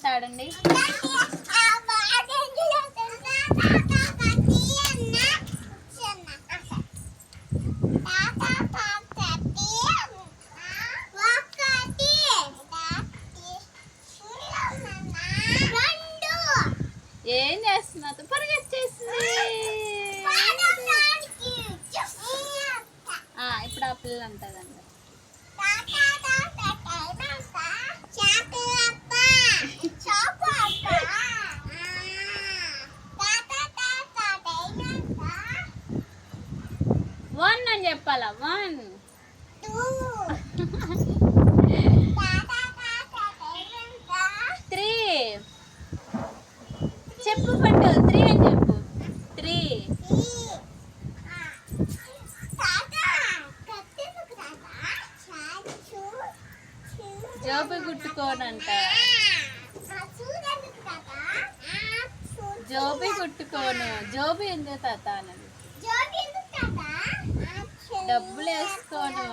Dance ఆడండి. ఏం చేస్తున్నా పరిగెత్తేసింది. ఇప్పుడు ఆ పిల్లలు అంటదండి. వన్ అని చెప్పాలా? 1 3 చెప్పు పండు. 3 అని చెప్పు. 3 జోబి కుట్టుకోనంట. జోబి కుట్టుకోను. జోబి ఎందుకు తాత అన్నది. డబ్బులు వేసుకోను.